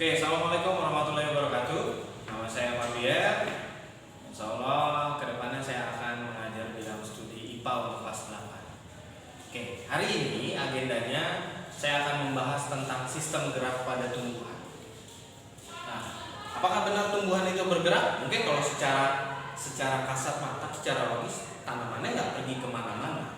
Oke, assalamualaikum warahmatullahi wabarakatuh. Nama saya Fabian. Insya Allah kedepannya saya akan mengajar di dalam studi IPA untuk kelas 8. Oke, hari ini agendanya saya akan membahas tentang sistem gerak pada tumbuhan. Nah, apakah benar tumbuhan itu bergerak? Mungkin kalau secara kasat mata, secara logis, tanamannya nggak pergi kemana-mana.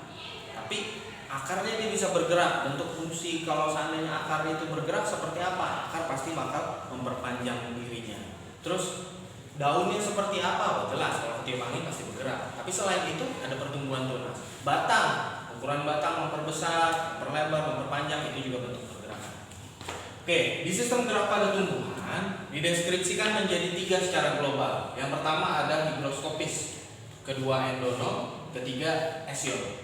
Tapi akarnya dia bisa bergerak. Bentuk fungsi kalau seandainya akar itu bergerak seperti apa? Akar pasti bakal memperpanjang dirinya. Terus daunnya seperti apa? Oh, jelas kalau ketiup angin pasti bergerak. Tapi selain itu ada pertumbuhan tunas. Batang, ukuran batang memperbesar, memperlebar, memperpanjang, itu juga bentuk pergerakan. Oke, di sistem gerak pada tumbuhan dideskripsikan menjadi 3 secara global. Yang pertama ada higroskopis, kedua endonom, ketiga esion.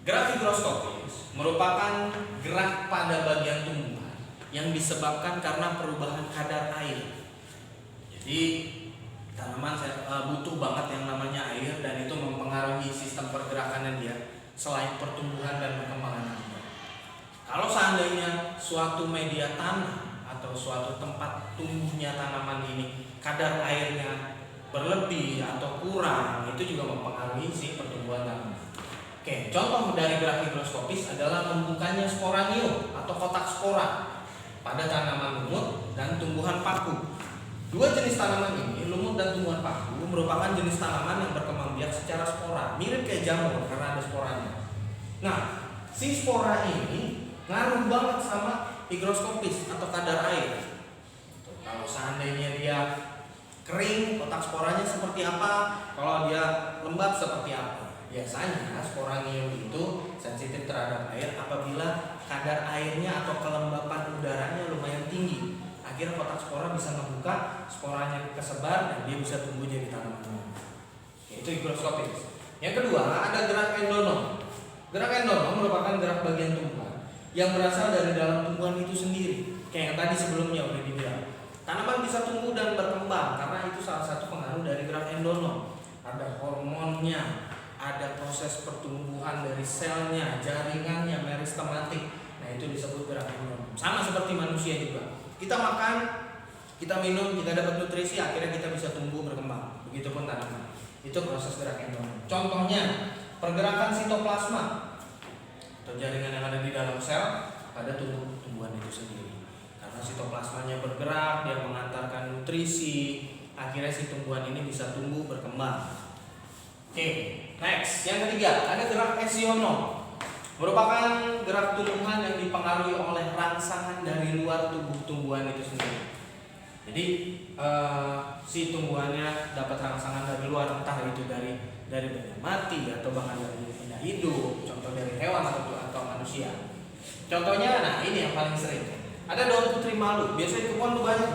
Gerak higroskopis merupakan gerak pada bagian tumbuhan yang disebabkan karena perubahan kadar air. Jadi tanaman butuh banget yang namanya air, dan itu mempengaruhi sistem pergerakannya dia selain pertumbuhan dan perkembangan dia. Kalau seandainya suatu media tanam atau suatu tempat tumbuhnya tanaman ini kadar airnya berlebih atau kurang, itu juga mempengaruhi si pertumbuhan tanaman. Oke, contoh dari gerak higroskopis adalah membukanya sporanium atau kotak spora pada tanaman lumut dan tumbuhan paku. Dua jenis tanaman ini, lumut dan tumbuhan paku, merupakan jenis tanaman yang berkembang biak secara spora, mirip kayak jamur karena ada sporanya. Nah, si spora ini ngaruh banget sama higroskopis atau kadar air. Kalau seandainya dia kering, kotak sporanya seperti apa? Kalau dia lembab seperti apa? Biasanya sporanium itu sensitif terhadap air apabila kadar airnya atau kelembapan udaranya lumayan tinggi. Akhirnya kotak spora bisa membuka, sporanya kesebar dan dia bisa tumbuh jadi tanaman. Itu higroskopis. Yang kedua ada gerak endonom. Gerak endonom merupakan gerak bagian tumbuhan yang berasal dari dalam tumbuhan itu sendiri. Kayak yang tadi sebelumnya udah dibilang. Tanaman bisa tumbuh dan berkembang karena itu salah satu pengaruh dari gerak endonom. Ada hormonnya, ada proses pertumbuhan dari selnya, jaringannya, meristematik. Nah, itu disebut gerak endonom. Sama seperti manusia juga. Kita makan, kita minum, kita dapat nutrisi, akhirnya kita bisa tumbuh berkembang. Begitupun tanaman. Itu proses gerak endonom. Contohnya, pergerakan sitoplasma atau jaringan yang ada di dalam sel pada tumbuhan itu sendiri. Karena sitoplasmanya bergerak, dia mengantarkan nutrisi, akhirnya si tumbuhan ini bisa tumbuh berkembang. Oke, next. Yang ketiga, ada gerak esionom. Merupakan gerak tumbuhan yang dipengaruhi oleh rangsangan dari luar tubuh tumbuhan itu sendiri. Jadi si tumbuhannya dapat rangsangan dari luar, entah itu dari benda mati atau bahkan dari benda hidup. Contoh dari hewan atau manusia. Contohnya, nah ini yang paling sering. Ada daun putri malu. Biasanya di kebun tuh banyak.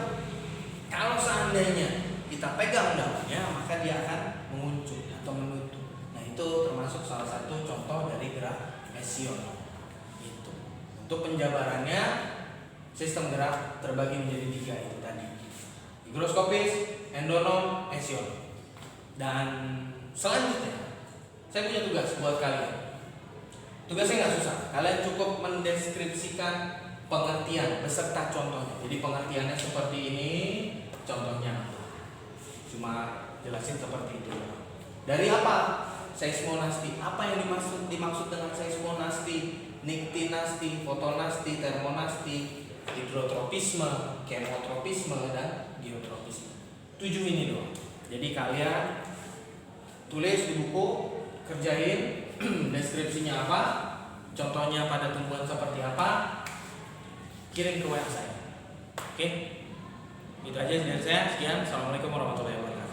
Kalau seandainya kita pegang daunnya, maka dia akan menguncup atau menutup. Nah, itu termasuk salah satu contoh dari gerak esionom. Itu. Untuk penjabarannya, sistem gerak terbagi menjadi 3 itu tadi. Higroskopis, endonom, esionom. Dan selanjutnya, saya punya tugas buat kalian. Tugasnya nggak susah. Kalian cukup mendeskripsikan pengertian beserta contohnya. Jadi pengertiannya seperti ini, contohnya cuma jelasin seperti itu. Dari apa? Seismonasti. Apa yang dimaksud dengan seismonasti? Niktinasti, fotonasti, termonasti, hidrotropisme, kemotropisme, dan geotropisme. 7 ini doang. Jadi kalian tulis di buku, kerjain deskripsinya apa, contohnya pada tumbuhan seperti apa, kirim ke WA saya. Oke? Itu aja dari saya. Sekian. Assalamualaikum warahmatullahi wabarakatuh.